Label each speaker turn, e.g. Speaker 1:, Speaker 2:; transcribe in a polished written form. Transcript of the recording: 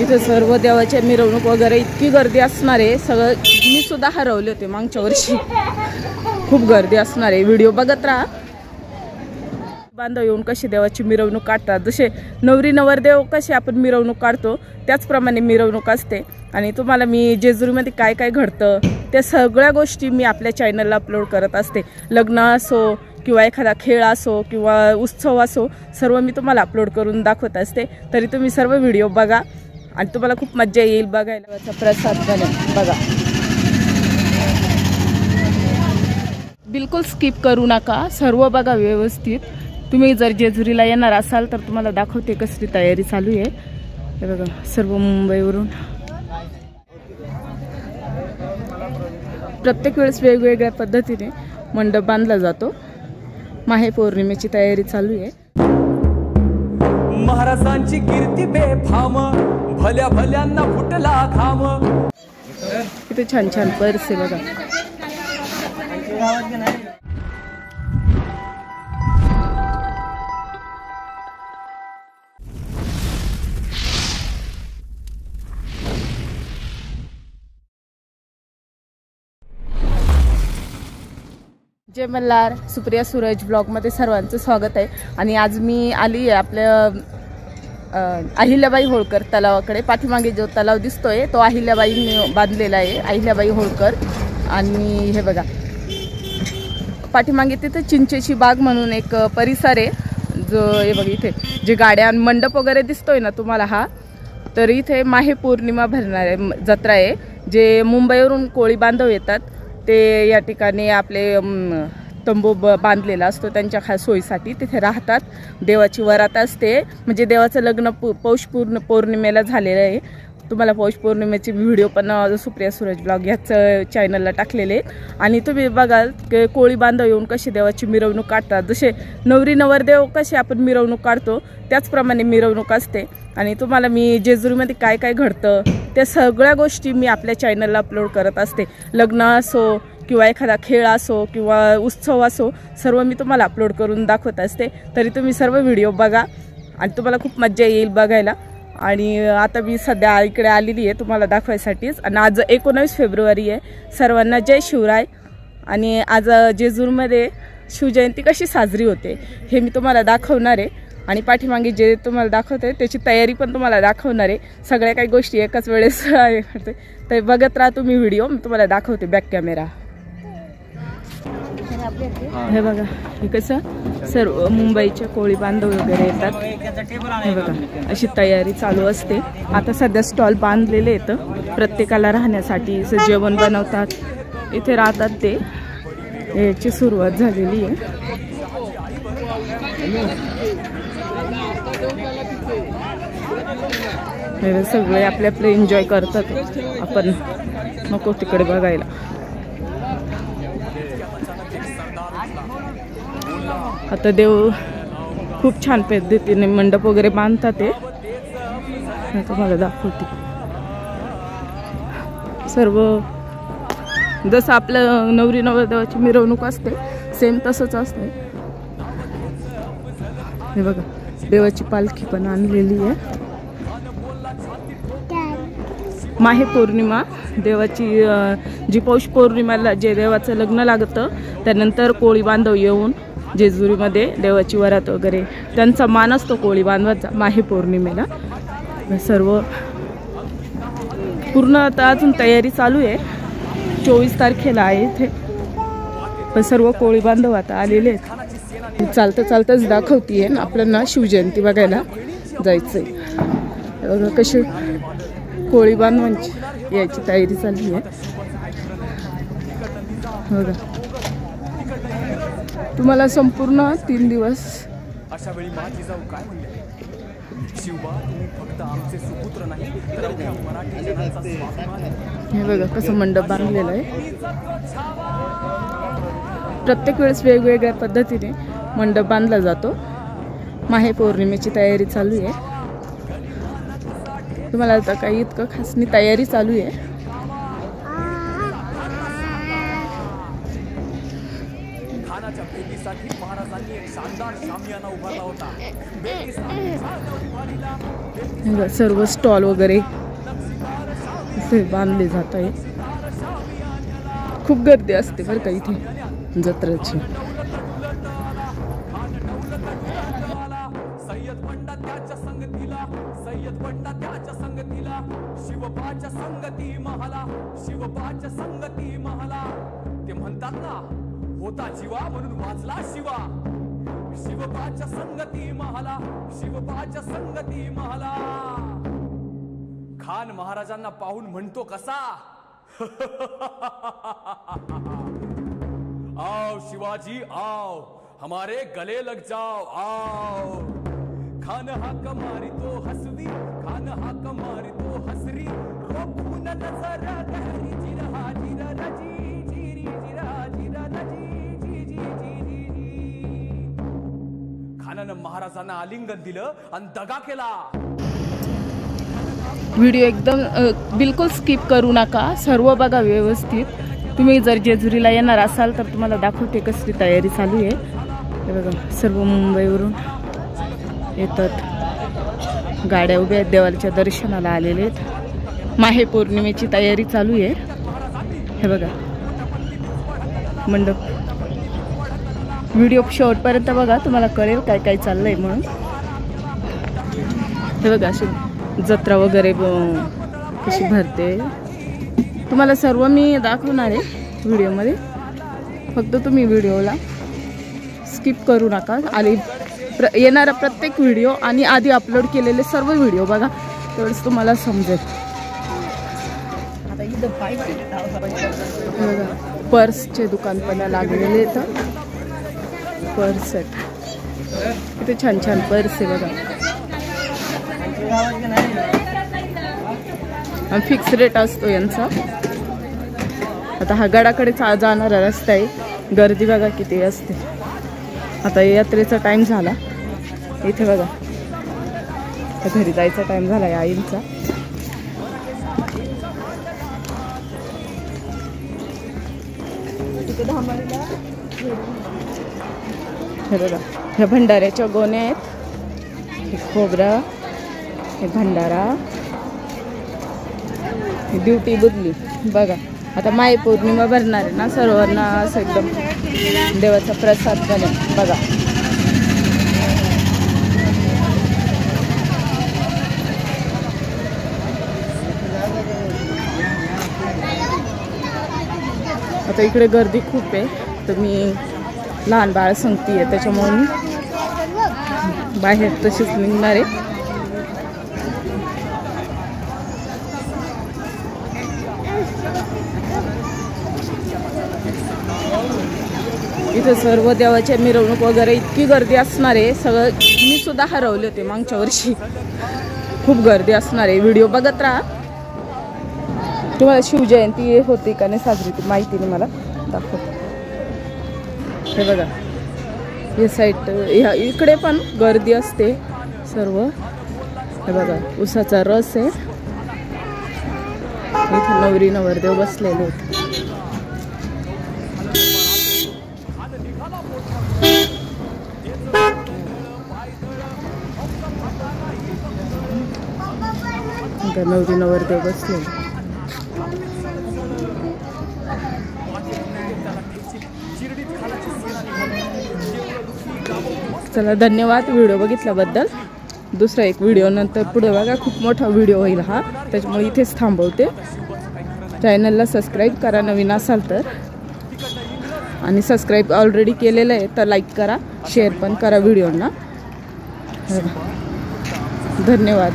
Speaker 1: इथे सर्व देवाच्या मिरवणूक वगैरे इतकी गर्दी असणार आहे. सगळं मी सुद्धा हरवले होते मागच्या वर्षी. खूप गर्दी असणार आहे. व्हिडिओ बघत राहा. बांधव येऊन कशी देवाची मिरवणूक काढतात, जसे नवरी नवरदेव कशी आपण मिरवणूक काढतो त्याचप्रमाणे मिरवणूक असते. आणि तुम्हाला मी जेजुरीमध्ये काय काय घडतं त्या सगळ्या गोष्टी मी आपल्या चॅनलला अपलोड करत असते. लग्न असो किंवा एखादा खेळ असो किंवा उत्सव असो, सर्व मी तुम्हाला अपलोड करून दाखवत असते. तरी तुम्ही सर्व व्हिडिओ बघा आणि तुम्हाला खूप मजा येईल बघायला. प्रसाद बघा, बिलकुल स्किप करू नका, सर्व बघा व्यवस्थित. तुम्ही जर जेजुरीला येणार असाल तर तुम्हाला दाखवते कसली तयारी चालू आहे. हे बघा, सर्व मुंबईवरून प्रत्येक वेळेस वेगवेगळ्या पद्धतीने मंडप बांधला जातो. महापौर्णिमेची तयारी चालू आहे.
Speaker 2: महाराजांची कीर्ती बेफाम, भल्या भल्यांना फुटला घाम.
Speaker 1: किती छान छान पर्स आहे बघा. जय मल्हार. सुप्रिया सूरज ब्लॉगमध्ये सर्वांचं स्वागत आहे. आणि आज मी आली आहे आपल्या अहिल्याबाई होळकर तलावाकडे. पाठीमागे जो तलाव दिसतोय तो अहिल्याबाईंनी बांधलेला आहे, अहिल्याबाई होळकर. आणि हे बघा पाठीमागे तिथे चिंचेची बाग म्हणून एक परिसर आहे. जो हे बघा इथे जे गाड्या मंडप वगैरे दिसतोय ना तुम्हाला, हा तर इथे महापौर्णिमा भरणार आहे, जत्रा आहे. जे मुंबईवरून कोळी बांधव येतात ते या ठिकाणी आपले तंबू बांधलेला असतो त्यांच्या खास सोयीसाठी तिथे राहतात. देवाची वरात असते. म्हणजे देवाचं लग्न पौष पौर्णिमेला झालेलं आहे. तुम्हाला पौष पौर्णिमेची व्हिडिओ पण सुप्रिया सूरज ब्लॉग ह्याच चॅनलला टाकलेले. आणि तुम्ही बघाल की कोळी बांधव येऊन कशी देवाची मिरवणूक काढतात, जसे नवरी नवरदेव कशी आपण मिरवणूक काढतो त्याचप्रमाणे मिरवणूक असते. आणि तुम्हाला मी जेजुरीमध्ये काय काय घडतं त्या सगळ्या गोष्टी मी आपल्या चॅनलला अपलोड करत असते. लग्न असो किंवा एखादा खेळ असो किंवा उत्सव असो, सर्व मी तुम्हाला अपलोड करून दाखवत असते. तरी तुम्ही सर्व व्हिडिओ बघा आणि तुम्हाला खूप मजा येईल बघायला. आणि आता मी सध्या इकडे आलेली आहे तुम्हाला दाखवायसाठीच. आणि आज 19 फेब्रुवारी आहे. सर्वांना जय शिवराय. आणि आज जेजुरीमध्ये शिवजयंती कशी साजरी होते हे मी तुम्हाला दाखवणार आहे. आणि पाठीमागे जे तुम्हाला दाखवते त्याची तयारी पण तुम्हाला दाखवणार आहे. सगळ्या काही गोष्टी एकाच वेळेस करते. तर बघत राहा तुम्ही व्हिडिओ, मी तुम्हाला दाखवते बॅक कॅमेरा. हे बघा, हे कसं सर्व मुंबईच्या कोळी बांधव वगैरे येतात. हे बघा अशी तयारी चालू असते. आता सध्या स्टॉल बांधलेले आहेत प्रत्येकाला राहण्यासाठी. जेवण बनवतात, इथे राहतात ते. याची सुरुवात झालेली आहे. हे सगळे आपले आपले एन्जॉय करतात. आपण नको तिकडे बघायला. आता देव खूप छान पद्धतीने मंडप वगैरे बांधतात. ते तुम्हाला दाखवते. सर्व जसं आपलं नवरी नवरदेवाची मिरवणूक असते सेम तसंच असते. हे बघा देवाची पालखी पण आणलेली आहे. महापौर्णिमा देवाची जी पौष पौर्णिमेला जे देवाचं लग्न लागतं त्यानंतर कोळी बांधव येऊन जेजुरीमध्ये देवाची वरात वगैरे त्यांचा मान असतो कोळी बांधवाचा महापौर्णिमेला. सर्व पूर्ण आता अजून तयारी चालू आहे. 24 तारखेला आहे इथे. पण सर्व कोळी बांधव आता आलेले आहेत. चालतं चालतंच दाखवतीये ना आपल्याला शिवजयंती बघायला जायचंय. बघा कशी कोळी बांधवांची याची तयारी चालली आहे. बघा तुम्हाला संपूर्ण 3 दिवस
Speaker 2: अशा वेळी माझी जाऊ काय म्हणले, शिवबा तुम्ही फक्त आमचे सुपुत्र नाही तर अवघ्या मराठी जनाचा स्वाभिमान आहे.
Speaker 1: हे बघा कसं मंडप बांधलेलं आहे. प्रत्येक वेळेस वेगवेगळ्या पद्धतीने मंडप बांधला जातो. महापौर्णिमेची तयारी चालू आहे. तुम्हाला आता काही इतकं खास नाही, तयारी चालू आहे.
Speaker 2: खानाच्या भेटीसाठी महाराजांनी एक शानदार शामियाना उभारला होता.
Speaker 1: सर्व स्टॉल वगैरे इथे बांधले जात आहे. खूप गर्दी असते बरं का इथे जत्रेची.
Speaker 2: सय्यद पंडा त्याच्या संगतीला, सय्यद पंडा त्याच्या संगतीला, शिवबाच्या संगती महाला, शिवबाच्या संगती महाला. ते म्हणतात ना, होता जीवा म्हणून वाचला शिवा. शिवबाच्या संगती महाला, शिवबाच्या संगती महाला. खान महाराजांना पाहून म्हणतो कसा, आओ शिवाजी आओ, हमारे गले लग जाओ आओ. खान हाक मारितो हसवी, खान हाक मारितो हसरी, रोखून नजर गहरी, जिरहा जिरा जी जिरी, जिरहा जिरा जी जी जी जी जी. खानानं महाराजांना आलिंगन दिलं आणि दगा केला.
Speaker 1: व्हिडिओ एकदम बिलकुल स्किप करू नका, सर्व बघा व्यवस्थित. तुम्ही जर जेजुरीला येणार असाल तर तुम्हाला दाखवते कसली तयारी चालू आहे. हे बघा सर्व मुंबईवरून येतात, गाड्या उभ्या आहेत, देवाच्या दर्शनाला आलेले आहेत. माहे पौर्णिमेची तयारी चालू आहे. हे बघा मंडप. व्हिडिओ शेवटपर्यंत बघा, तुम्हाला कळेल काय काय चाललंय म्हणून. हे बघा अशी जत्रा वगैरे कशी भरते तुम्हाला सर्व मी दाखवणार आहे व्हिडिओमध्ये. फक्त तुम्ही व्हिडिओला स्किप करू नका. येणारा प्रत्येक व्हिडिओ आणि आधी अपलोड केलेले सर्व व्हिडिओ बघा, तेवढंच तुम्हाला समजेल. पर्सचे दुकान पण लागलेले आहेत. पर्स आहेत इथे, छान छान पर्स आहे बघा. फिक्स रेट असतो यांचा. आता हा गडाकडे जाणारा रस्ता आहे. गर्दी बघा किती असते. आता यात्रेचा टाइम झाला इथे बघा, घरी जायचा टाइम झाला आहे आईंचा. हे बघा ह्या भंडाऱ्याच्या गोण्या आहेत. हे खोबरं, हे भंडारा, ड्युटी बुदली बघा. आता माय पौर्णिमा भरणार आहे ना, सर्वांना असं एकदम देवाचा प्रसाद बनेल बघा. आता इकडे गर्दी खूप आहे, तर मी लहान बाळ संगती आहे त्याच्यामुळे मी बाहेर तशीच निघणार आहे. इथे सर्व देवाच्या मिरवणूक वगैरे इतकी गर्दी असणार आहे. सगळं मी सुद्धा हरवले होते मागच्या वर्षी. खूप गर्दी असणार आहे. व्हिडिओ बघत राहा. तुम्हाला शिवजयंती होती का नाही साजरी ती माहिती नाही मला दाखवते. हे बघा हे साईड इकडे पण गर्दी असते सर्व. हे बघा उसाचा रस आहे. इथे नवरी नवरदेव बसलेले आहेत. नवरी नवरदेव बसलेले. चला धन्यवाद व्हिडिओ बघितल्याबद्दल. दुसरा एक व्हिडिओ नंतर पुढे बघा, खूप मोठा व्हिडिओ होईल हा, त्याच्यामुळे इथेच थांबवते. चॅनलला सबस्क्राईब करा नवीन असाल तर, आणि सबस्क्राईब ऑलरेडी केलेलं आहे तर लाईक करा, शेअर पण करा व्हिडिओना. धन्यवाद.